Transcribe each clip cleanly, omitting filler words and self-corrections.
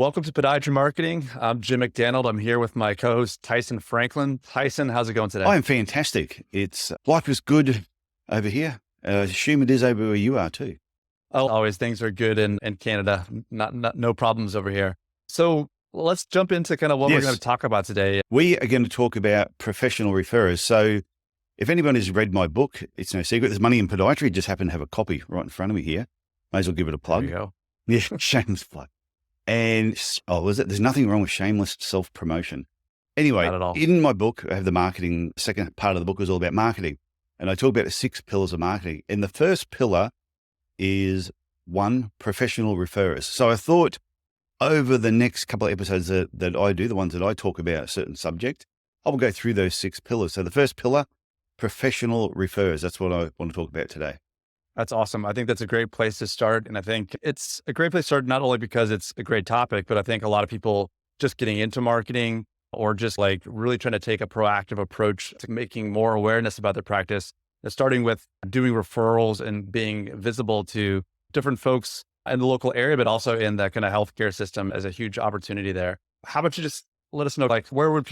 Welcome to Podiatry Marketing. I'm Jim McDannald. I'm here with my co-host Tyson Franklin. Tyson, how's it going today? I am fantastic. Life is good over here. Assume it is over where you are too. Oh, always things are good in Canada. No problems over here. So let's jump into kind of what we're going to talk about today. We are going to talk about professional referrers. So if anyone has read my book, it's no secret. There's Money in Podiatry. Just happen to have a copy right in front of me here. May as well give it a plug. There you go. Yeah, shameless plug. And there's nothing wrong with shameless self-promotion. Anyway, Not at all. In my book, I have the marketing. Second part of the book is all about marketing. And I talk about the 6 pillars of marketing. And the first pillar is 1, professional referrers. So I thought over the next couple of episodes that I do, the ones that I talk about a certain subject, I will go through those 6 pillars. So the first pillar, professional referrers. That's what I want to talk about today. That's awesome. I think that's a great place to start. And I think it's a great place to start, not only because it's a great topic, but I think a lot of people just getting into marketing or just like really trying to take a proactive approach to making more awareness about their practice, starting with doing referrals and being visible to different folks in the local area, but also in the kind of healthcare system as a huge opportunity there. How about you just let us know, like, where would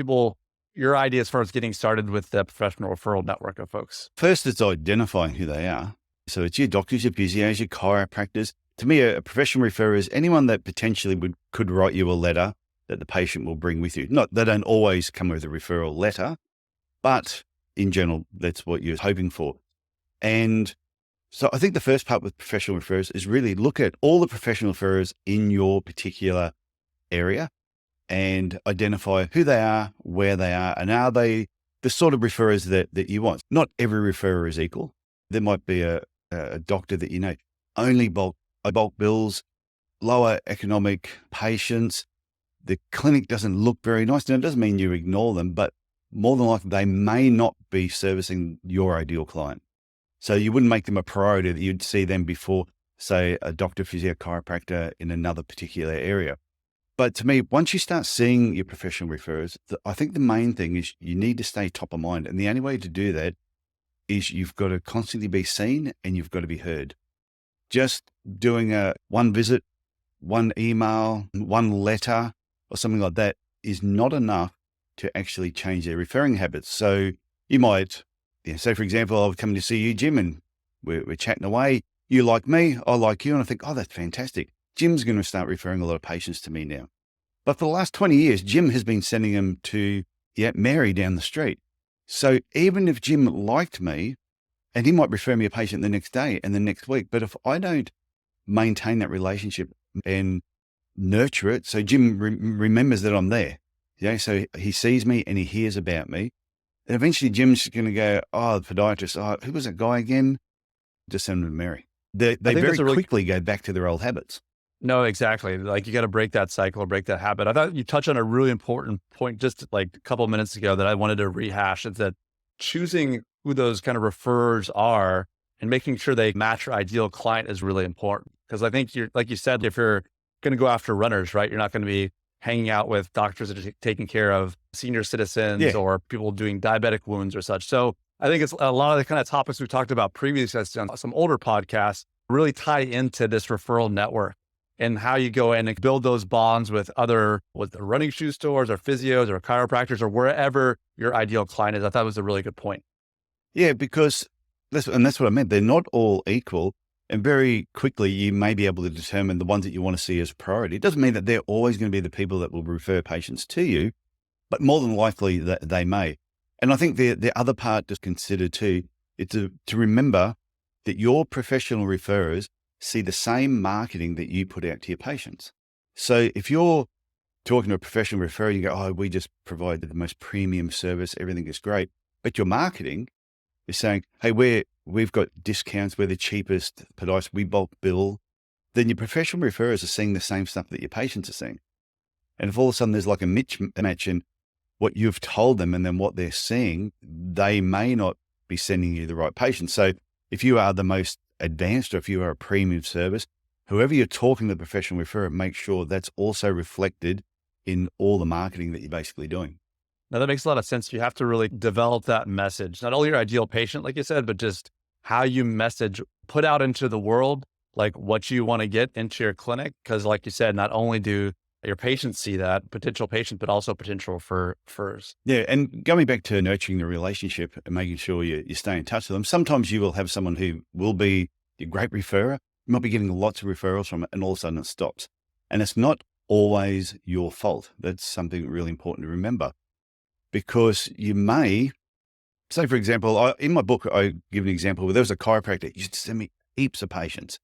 your idea as far as getting started with the professional referral network of folks? First, it's identifying who they are. So it's your doctors, your physios, your chiropractors. To me, a professional referrer is anyone that potentially could write you a letter that the patient will bring with you. They don't always come with a referral letter, but in general, that's what you're hoping for. And so I think the first part with professional referrers is really look at all the professional referrers in your particular area and identify who they are, where they are, and are they the sort of referrers that you want. Not every referrer is equal. There might be a doctor that only bulk bills, lower economic patients. The clinic doesn't look very nice. Now, it doesn't mean you ignore them, but more than likely they may not be servicing your ideal client. So you wouldn't make them a priority that you'd see them before, say, a doctor, physio, chiropractor in another particular area. But to me, once you start seeing your professional referrers, I think the main thing is you need to stay top of mind. And the only way to do that is you've got to constantly be seen and you've got to be heard. Just doing one visit, one email, one letter or something like that is not enough to actually change their referring habits. So you might, say for example, I've come to see you, Jim, and we're chatting away. You like me, I like you. And I think, oh, that's fantastic. Jim's going to start referring a lot of patients to me now. But for the last 20 years, Jim has been sending them to Mary down the street. So even if Jim liked me, and he might refer me a patient the next day and the next week, but if I don't maintain that relationship and nurture it, so Jim remembers that I'm there, so he sees me and he hears about me, and eventually Jim's going to go, oh, the podiatrist, who was that guy again? Just send him to Mary. They very quickly go back to their old habits. No, exactly. Like you got to break that cycle, break that habit. I thought you touched on a really important point just like a couple of minutes ago that I wanted to rehash. Is that choosing who those kind of referrers are and making sure they match your ideal client is really important. Because I think like you said, if you're going to go after runners, right, you're not going to be hanging out with doctors that are taking care of senior citizens or people doing diabetic wounds or such. So I think it's a lot of the kind of topics we've talked about previously on some older podcasts really tie into this referral network and how you go in and build those bonds with the running shoe stores or physios or chiropractors or wherever your ideal client is. I thought it was a really good point. Yeah, because that's what I meant. They're not all equal. And very quickly, you may be able to determine the ones that you want to see as priority. It doesn't mean that they're always going to be the people that will refer patients to you, but more than likely that they may. And I think the other part to consider too is to remember that your professional referrers see the same marketing that you put out to your patients. So if you're talking to a professional referrer, you go, oh, we just provide the most premium service, everything is great. But your marketing is saying, hey, we've got discounts, we're the cheapest podiatrist, we bulk bill. Then your professional referrers are seeing the same stuff that your patients are seeing. And if all of a sudden there's like a mismatch in what you've told them and then what they're seeing, they may not be sending you the right patients. So if you are the most advanced or if you are a premium service, whoever you're talking to, the professional referrer, make sure that's also reflected in all the marketing that you're basically doing. Now that makes a lot of sense. You have to really develop that message, not only your ideal patient, like you said, but just how you message, put out into the world, like what you want to get into your clinic. Cause like you said, not only do your patients see that, potential patients, but also potential referrers. Yeah. And going back to nurturing the relationship and making sure you stay in touch with them, sometimes you will have someone who will be a great referrer. You might be getting lots of referrals from it, and all of a sudden it stops. And it's not always your fault. That's something really important to remember, because you may say, for example, in my book, I give an example where there was a chiropractor. He used to send me heaps of patients.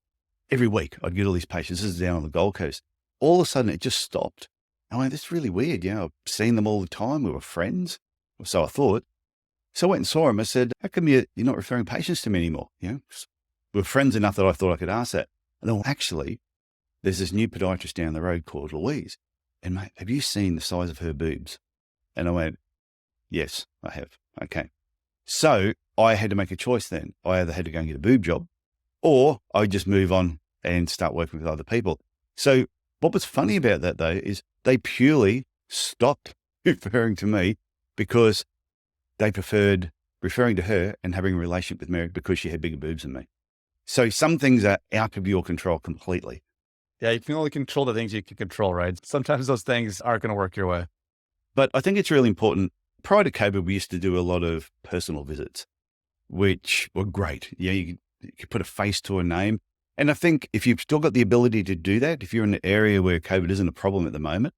Every week I'd get all these patients. This is down on the Gold Coast. All of a sudden it just stopped. I went, that's really weird. I've seen them all the time. We were friends. Or so I thought. So I went and saw him. I said, how come you're not referring patients to me anymore? We're friends enough that I thought I could ask that. And then, well, actually, there's this new podiatrist down the road called Louise. And mate, have you seen the size of her boobs? And I went, yes, I have. Okay. So I had to make a choice then. I either had to go and get a boob job, or I would just move on and start working with other people. So what was funny about that though, is they purely stopped referring to me because they preferred referring to her and having a relationship with me because she had bigger boobs than me. So some things are out of your control completely. Yeah, you can only control the things you can control, right? Sometimes those things aren't going to work your way. But I think it's really important. Prior to COVID, we used to do a lot of personal visits, which were great. You could put a face to a name. And I think if you've still got the ability to do that, if you're in an area where COVID isn't a problem at the moment,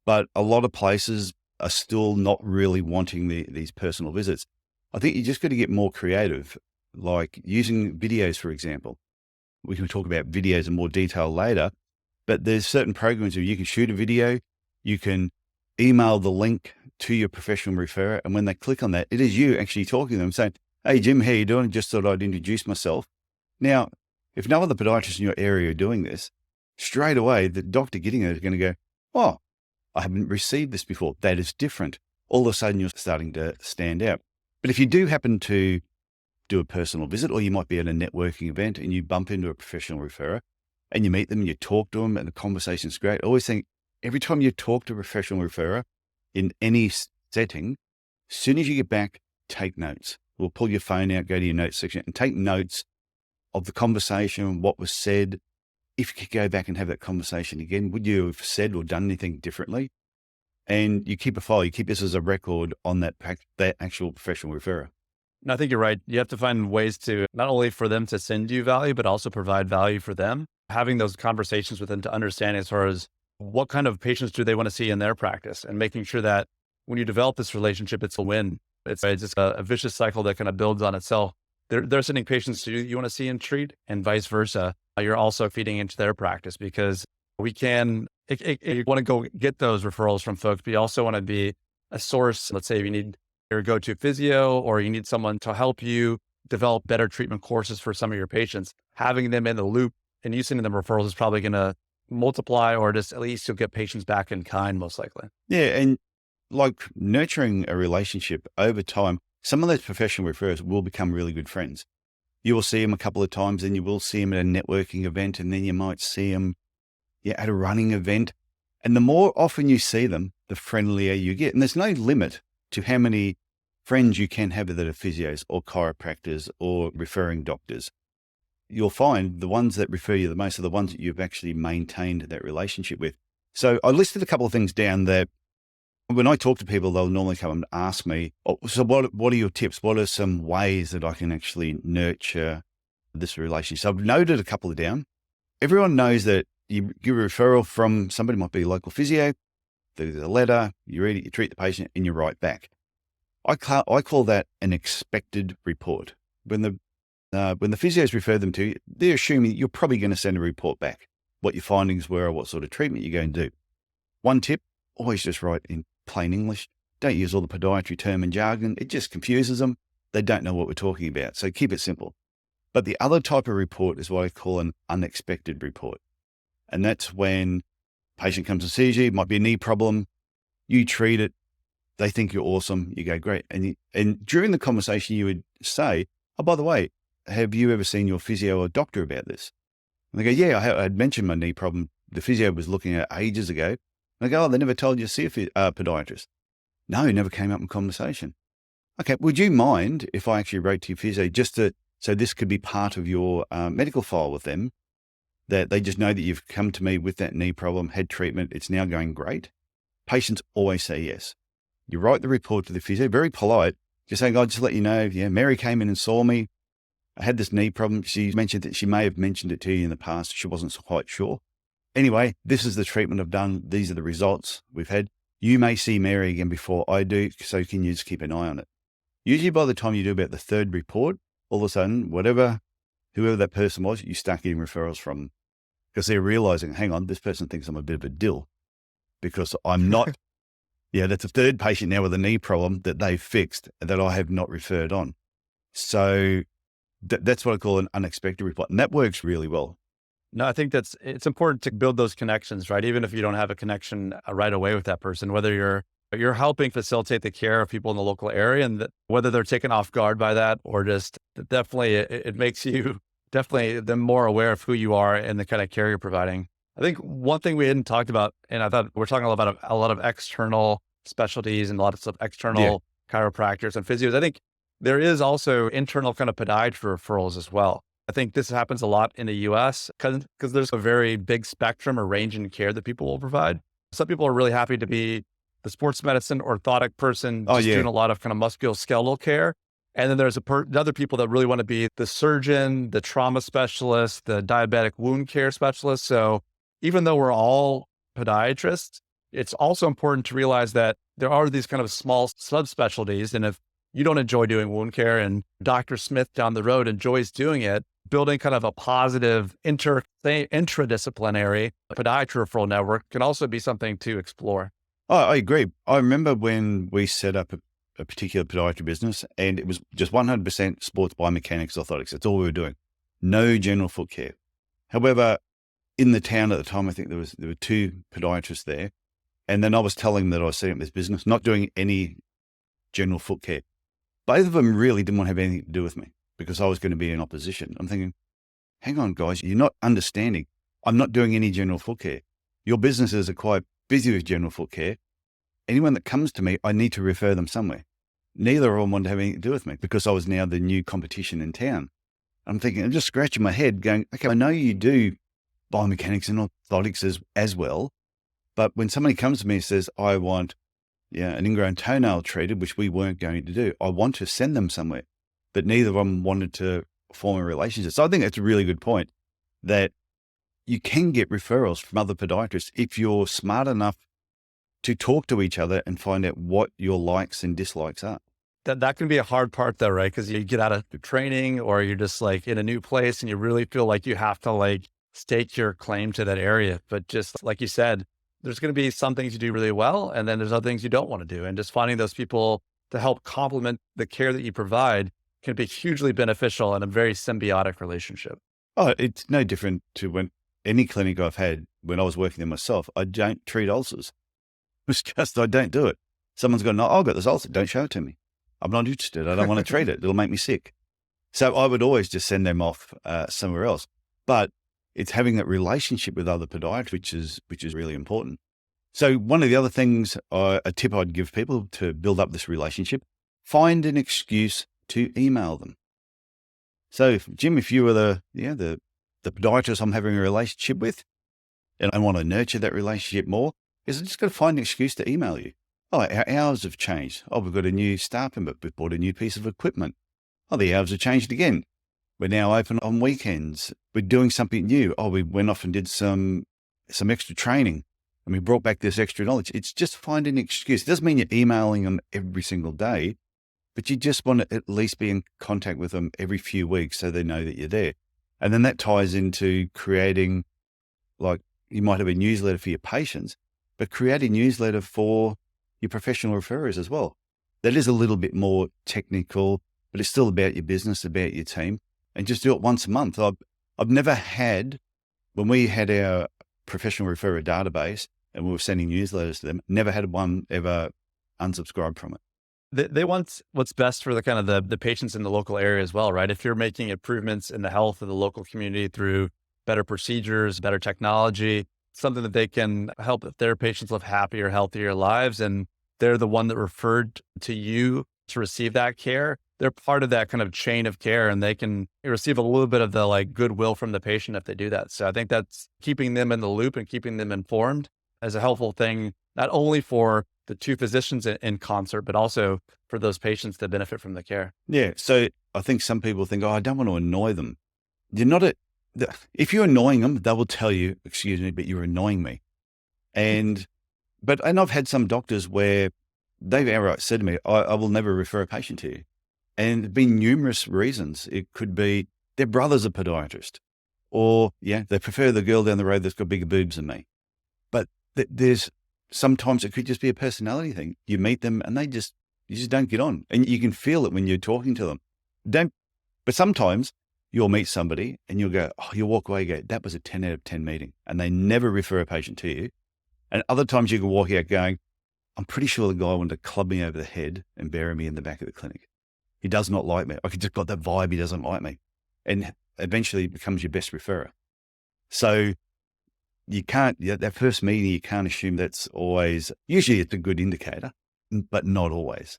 but a lot of places are still not really wanting these personal visits, I think you just got to get more creative, like using videos, for example. We can talk about videos in more detail later, but there's certain programs where you can shoot a video, you can email the link to your professional referrer, and when they click on that, it is you actually talking to them saying, hey, Jim, how you doing? Just thought I'd introduce myself. Now, if no other podiatrists in your area are doing this, straight away, the doctor getting it is going to go, oh, I haven't received this before. That is different. All of a sudden, you're starting to stand out. But if you do happen to do a personal visit, or you might be at a networking event and you bump into a professional referrer and you meet them and you talk to them and the conversation's great, I always think every time you talk to a professional referrer in any setting, as soon as you get back, take notes. We'll pull your phone out, go to your notes section and take notes of the conversation, what was said. If you could go back and have that conversation again, would you have said or done anything differently? And you keep a file, you keep this as a record on that actual professional referrer. And I think you're right. You have to find ways to not only for them to send you value, but also provide value for them. Having those conversations with them to understand as far as what kind of patients do they want to see in their practice, and making sure that when you develop this relationship, it's a win. It's just a vicious cycle that kind of builds on itself. They're sending patients you want to see and treat, and vice versa. You're also feeding into their practice, because we can, you want to go get those referrals from folks, but you also want to be a source. Let's say if you need your go-to physio, or you need someone to help you develop better treatment courses for some of your patients, having them in the loop and you sending them referrals is probably going to multiply, or just at least you'll get patients back in kind, most likely. Yeah. And like nurturing a relationship over time, some of those professional referrers will become really good friends. You will see them a couple of times, and you will see them at a networking event, and then you might see them at a running event. And the more often you see them, the friendlier you get. And there's no limit to how many friends you can have that are physios or chiropractors or referring doctors. You'll find the ones that refer you the most are the ones that you've actually maintained that relationship with. So I listed a couple of things down that when I talk to people, they'll normally come and ask me, oh, so what are your tips? What are some ways that I can actually nurture this relationship? So I've noted a couple of down. Everyone knows that you give a referral from somebody, might be a local physio, there's a letter, you read it, you treat the patient, and you write back. I call that an expected report. When the physios refer them to you, they're assuming you're probably going to send a report back, what your findings were, or what sort of treatment you're going to do. One tip, always just write in plain English. Don't use all the podiatry term and jargon. It just confuses them. They don't know what we're talking about. So keep it simple. But the other type of report is what I call an unexpected report. And that's when patient comes and sees you, it might be a knee problem, you treat it, they think you're awesome, you go, great. And during the conversation, you would say, oh, by the way, have you ever seen your physio or doctor about this? And they go, yeah, I had mentioned my knee problem. The physio was looking at ages ago. And I go, oh, they never told you to see a podiatrist. No, it never came up in conversation. Okay, would you mind if I actually wrote to your physio so this could be part of your medical file with them? that they just know that you've come to me with that knee problem, had treatment, it's now going great. Patients always say yes. You write the report to the physio, very polite, just saying, "I'll just let you know, yeah, Mary came in and saw me. I had this knee problem. She mentioned that she may have mentioned it to you in the past. She wasn't quite sure. Anyway, this is the treatment I've done. These are the results we've had. You may see Mary again before I do, so can you just keep an eye on it?" Usually by the time you do about the third report, all of a sudden, whoever that person was, you start getting referrals from them because they're realizing, hang on, this person thinks I'm a bit of a dill because I'm not. Yeah, that's a third patient now with a knee problem that they've fixed that I have not referred on. So that's what I call an unexpected report. And that works really well. No, I think it's important to build those connections, right? Even if you don't have a connection right away with that person, whether you're helping facilitate the care of people in the local area and whether they're taken off guard by that or just definitely it makes you definitely them more aware of who you are and the kind of care you're providing. I think one thing we hadn't talked about, and I thought we're talking about a lot of external specialties and a lot of external chiropractors and physios. I think there is also internal kind of podiatry referrals as well. I think this happens a lot in the US because there's a very big spectrum or range in care that people will provide. Some people are really happy to be the sports medicine orthotic person doing a lot of kind of musculoskeletal care. And then there's other people that really want to be the surgeon, the trauma specialist, the diabetic wound care specialist. So even though we're all podiatrists, it's also important to realize that there are these kind of small subspecialties. And if you don't enjoy doing wound care and Dr. Smith down the road enjoys doing it, building kind of a positive intradisciplinary podiatry referral network can also be something to explore. Oh, I agree. I remember when we set up a particular podiatry business and it was just 100% sports biomechanics orthotics. That's all we were doing. No general foot care. However, in the town at the time, I think there were two podiatrists there. And then I was telling them that I was setting up this business, not doing any general foot care. Both of them really didn't want to have anything to do with me because I was going to be in opposition. I'm thinking, hang on, guys, you're not understanding. I'm not doing any general foot care. Your businesses are quite busy with general foot care. Anyone that comes to me, I need to refer them somewhere. Neither of them wanted to have anything to do with me because I was now the new competition in town. I'm thinking, I'm just scratching my head going, okay, I know you do biomechanics and orthotics as well, but when somebody comes to me and says, I want an ingrown toenail treated, which we weren't going to do, I want to send them somewhere, but neither of them wanted to form a relationship. So I think that's a really good point that you can get referrals from other podiatrists if you're smart enough to talk to each other and find out what your likes and dislikes are. That can be a hard part though, right? Because you get out of training or you're just like in a new place and you really feel like you have to like stake your claim to that area. But just like you said, there's going to be some things you do really well, and then there's other things you don't want to do. And just finding those people to help complement the care that you provide can be hugely beneficial and a very symbiotic relationship. Oh, it's no different to when any clinic I've had when I was working there myself. I don't treat ulcers. It's just, I don't do it. Someone's gone, no, I've got this ulcer. Don't show it to me. I'm not interested. I don't want to treat it. It'll make me sick. So I would always just send them off somewhere else. But it's having that relationship with other podiatrists, which is really important. So one of the other things, a tip I'd give people to build up this relationship, find an excuse to email them. So Jim, if you were the podiatrist I'm having a relationship with, and I want to nurture that relationship more, is I just got to find an excuse to email you. Oh, our hours have changed. Oh, we've got a new staff member. We've bought a new piece of equipment. Oh, the hours have changed again. We're now open on weekends. We're doing something new. Oh, we went off and did some extra training and we brought back this extra knowledge. It's just find an excuse. It doesn't mean you're emailing them every single day, but you just want to at least be in contact with them every few weeks so they know that you're there. And then that ties into creating, like you might have a newsletter for your patients, but create a newsletter for your professional referrers as well. That is a little bit more technical, but it's still about your business, about your team, and just do it once a month. I've never had, when we had our professional referrer database and we were sending newsletters to them, never had one ever unsubscribe from it. They want what's best for the kind of the patients in the local area as well, right? If you're making improvements in the health of the local community through better procedures, better technology, something that they can help their patients live happier, healthier lives, and they're the one that referred to you to receive that care, they're part of that kind of chain of care, and they can receive a little bit of the like goodwill from the patient if they do that. So I think that's keeping them in the loop and keeping them informed as a helpful thing, not only for the two physicians in concert, but also for those patients that benefit from the care. Yeah. So I think some people think, oh, I don't want to annoy them. You're not if you're annoying them, they will tell you, excuse me, but you're annoying me. And I've had some doctors where they've outright said to me, I will never refer a patient to you. And there's been numerous reasons. It could be their brother's a podiatrist, or they prefer the girl down the road that's got bigger boobs than me. But there's sometimes it could just be a personality thing. You meet them and you just don't get on, and you can feel it when you're talking to them. But sometimes you'll meet somebody and you'll go, you'll walk away and go, that was a 10 out of 10 meeting, and they never refer a patient to you. And other times you can walk out going, I'm pretty sure the guy wanted to club me over the head and bury me in the back of the clinic. He does not like me. I just got that vibe. He doesn't like me. And eventually it becomes your best referrer. So you can't, that first meeting, you can't assume that's always, usually it's a good indicator, but not always.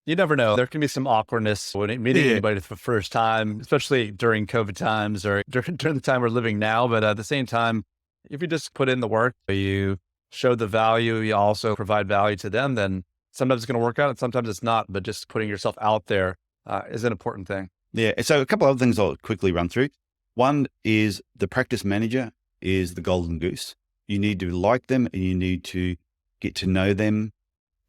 You never know. There can be some awkwardness when meeting anybody for the first time, especially during COVID times or during the time we're living now. But at the same time, if you just put in the work, you show the value, you also provide value to them, then sometimes it's going to work out and sometimes it's not. But just putting yourself out there is an important thing. Yeah. So a couple of other things I'll quickly run through. One is the practice manager is the golden goose. You need to like them and you need to get to know them.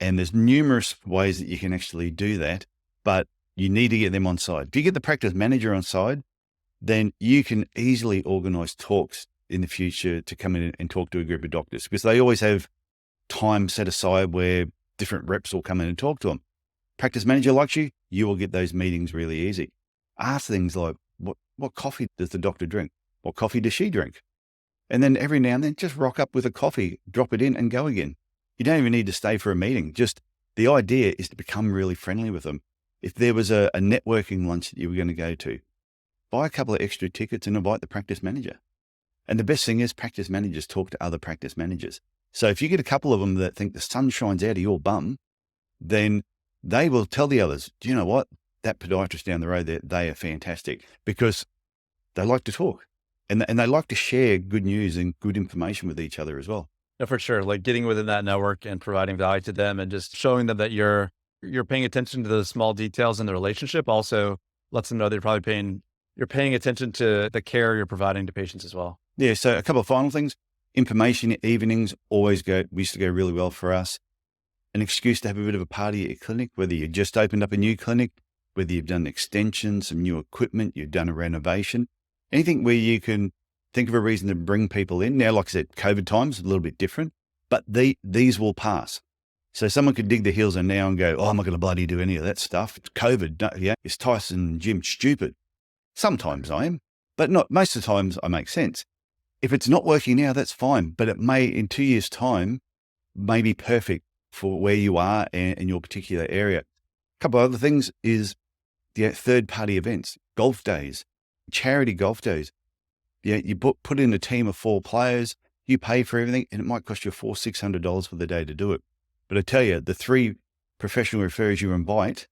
And there's numerous ways that you can actually do that, but you need to get them on side. If you get the practice manager on side, then you can easily organize talks in the future to come in and talk to a group of doctors, because they always have time set aside where different reps will come in and talk to them. Practice manager likes you, you will get those meetings really easy. Ask things like, what coffee does the doctor drink? What coffee does she drink? And then every now and then just rock up with a coffee, drop it in and go again. You don't even need to stay for a meeting. Just the idea is to become really friendly with them. If there was a networking lunch that you were going to go to, buy a couple of extra tickets and invite the practice manager. And the best thing is practice managers talk to other practice managers. So if you get a couple of them that think the sun shines out of your bum, then they will tell the others, do you know what? That podiatrist down the road, they are fantastic, because they like to talk and they like to share good news and good information with each other as well. No, for sure. Like getting within that network and providing value to them and just showing them that you're paying attention to the small details in the relationship also lets them know that you're paying attention to the care you're providing to patients as well. Yeah. So a couple of final things. Information evenings used to go really well for us. An excuse to have a bit of a party at your clinic, whether you just opened up a new clinic, whether you've done extensions, some new equipment, you've done a renovation, anything where you can think of a reason to bring people in. Now, like I said, COVID times, a little bit different, but these will pass. So someone could dig their heels in now and go, I'm not going to bloody do any of that stuff. It's COVID. Is Tyson and Jim stupid? Sometimes I am, but not most of the times I make sense. If it's not working now, that's fine, but it may, in 2 years' time, may be perfect for where you are and your particular area. A couple of other things is third-party events, golf days, charity golf days. You put in a team of 4 players, you pay for everything, and it might cost you $400-600 for the day to do it. But I tell you, the 3 professional referrers you invite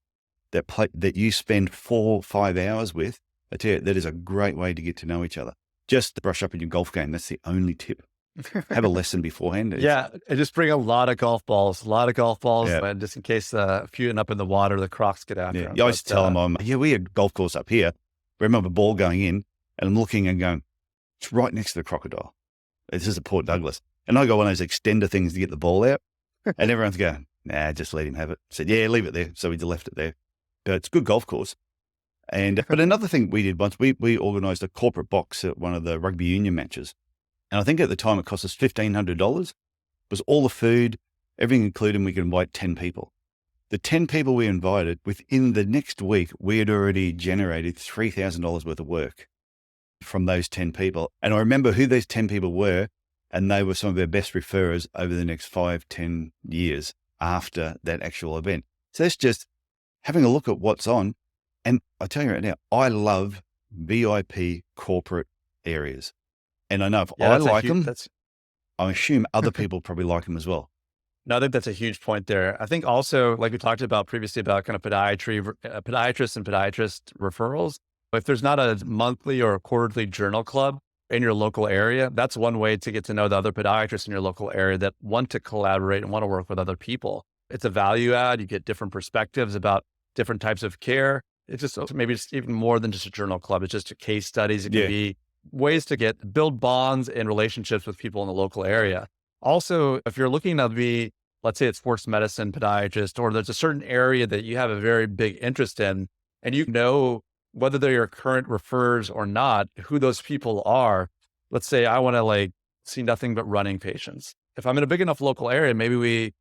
that you spend 4 or 5 hours with, I tell you, that is a great way to get to know each other. Just brush up in your golf game. That's the only tip. Have a lesson beforehand. And just bring a lot of golf balls, and just in case a few end up in the water, the crocs get after them. I used to tell them, we had a golf course up here. I remember a ball going in, and I'm looking and going, it's right next to the crocodile. This is a Port Douglas. And I got one of those extender things to get the ball out. And everyone's going, nah, just let him have it. I said, yeah, leave it there. So we left it there. But it's a good golf course. But another thing we did once, we organized a corporate box at one of the rugby union matches. And I think at the time it cost us $1,500. It was all the food, everything included, and we could invite 10 people. The 10 people we invited, within the next week, we had already generated $3,000 worth of work from those 10 people. And I remember who these 10 people were, and they were some of our best referrers over the next 5-10 years after that actual event. So that's just having a look at what's on. And I tell you right now, I love VIP corporate areas. And I know if I like them, I assume other people probably like them as well. No, I think that's a huge point there. I think also, like we talked about previously about kind of podiatrists and podiatrist referrals. If there's not a monthly or a quarterly journal club in your local area, that's one way to get to know the other podiatrists in your local area that want to collaborate and want to work with other people. It's a value add. You get different perspectives about different types of care. It's just maybe it's even more than just a journal club. It's just case studies. It can be ways to build bonds and relationships with people in the local area. Also, if you're looking to be, let's say it's sports medicine podiatrist, or there's a certain area that you have a very big interest in, and you know whether they're your current referrers or not, who those people are. Let's say I want to see nothing but running patients. If I'm in a big enough local area, maybe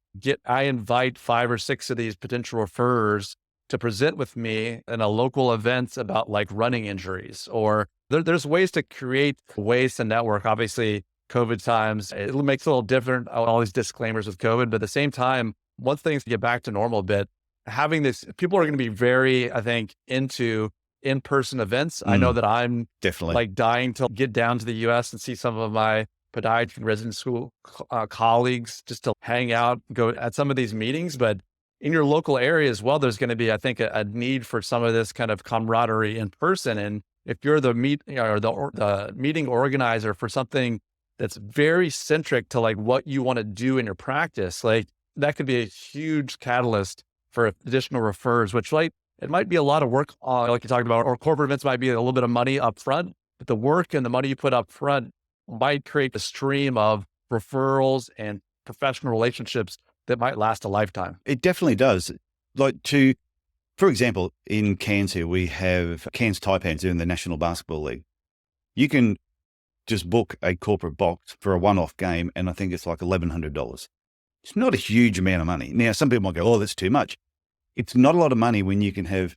I invite 5 or 6 of these potential referrers to present with me in a local event about running injuries, or there's ways to create ways to network. Obviously, COVID times, it makes it a little different, all these disclaimers with COVID, but at the same time, once things get back to normal a bit, having this, people are going to be very, I think, into in-person events. I know that I'm definitely dying to get down to the US and see some of my podiatry resident school colleagues, just to hang out, go at some of these meetings. But in your local area as well, there's going to be, I think, a need for some of this kind of camaraderie in person. And if you're the meeting organizer for something that's very centric to what you want to do in your practice, that could be a huge catalyst for additional refers, which it might be a lot of work, like you talked about, or corporate events might be a little bit of money up front, but the work and the money you put up front might create a stream of referrals and professional relationships that might last a lifetime. It definitely does. For example, in Cairns here, we have Cairns Taipans in the National Basketball League. You can just book a corporate box for a one-off game, and I think it's $1,100. It's not a huge amount of money. Now, some people might go, oh, that's too much. It's not a lot of money when you can have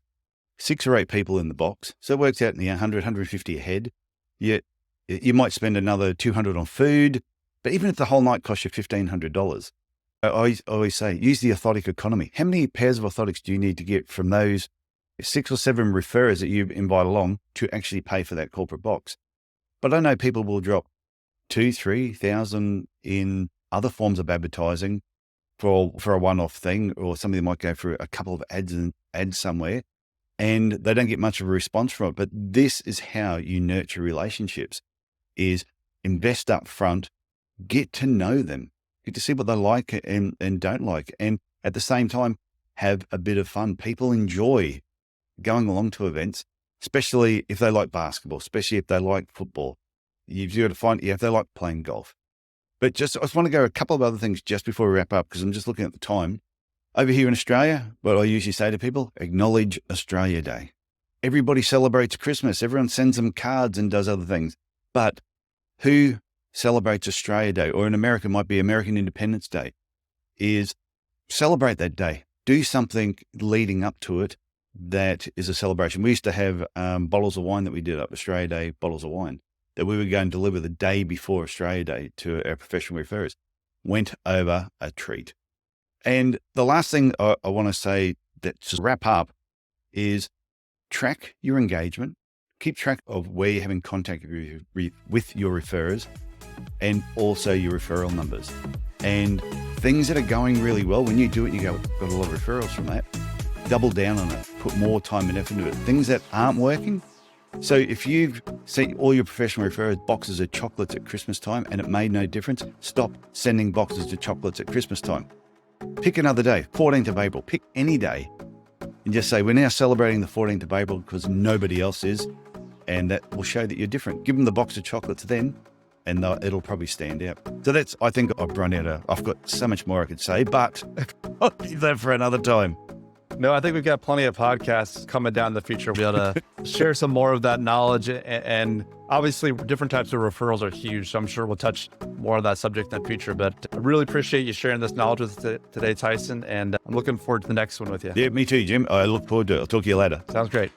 6 or 8 people in the box. So it works out in the 100, 150 a head. Yet you might spend another $200 on food, but even if the whole night costs you $1,500, I always say, use the orthotic economy. How many pairs of orthotics do you need to get from those 6 or 7 referrers that you invite along to actually pay for that corporate box? But I know people will drop 2,000-3,000 in other forms of advertising for a one-off thing, or somebody might go for a couple of ads somewhere, and they don't get much of a response from it. But this is how you nurture relationships: is invest up front, get to know them, get to see what they like and don't like, and at the same time have a bit of fun. People enjoy going along to events, especially if they like basketball, especially if they like football. You've got to find if they like playing golf. But I just want to go a couple of other things just before we wrap up, because I'm just looking at the time. Over here in Australia, what I usually say to people, acknowledge Australia Day. Everybody celebrates Christmas. Everyone sends them cards and does other things. But who celebrates Australia Day? Or in America, it might be American Independence Day. Is celebrate that day. Do something leading up to it that is a celebration. We used to have bottles of wine that we did up Australia Day, bottles of wine, that we would go and deliver the day before Australia Day to our professional referrers. Went over a treat. And the last thing I want to say, that to wrap up, is track your engagement. Keep track of where you're having contact with your referrers, and also your referral numbers. And things that are going really well, when you do it, you got a lot of referrals from that. Double down on it. Put more time and effort into it. Things that aren't working. So if you've sent all your professional referrers boxes of chocolates at Christmas time and it made no difference, stop sending boxes of chocolates at Christmas time. Pick another day, 14th of April, pick any day, and just say, we're now celebrating the 14th of April because nobody else is, and that will show that you're different. Give them the box of chocolates then, and it'll probably stand out. So I think I've run out I've got so much more I could say, but I'll leave that for another time. No, I think we've got plenty of podcasts coming down in the future. We'll be able to share some more of that knowledge. And obviously, different types of referrals are huge. So I'm sure we'll touch more on that subject in the future. But I really appreciate you sharing this knowledge with us today, Tyson. And I'm looking forward to the next one with you. Yeah, me too, Jim. I look forward to it. I'll talk to you later. Sounds great.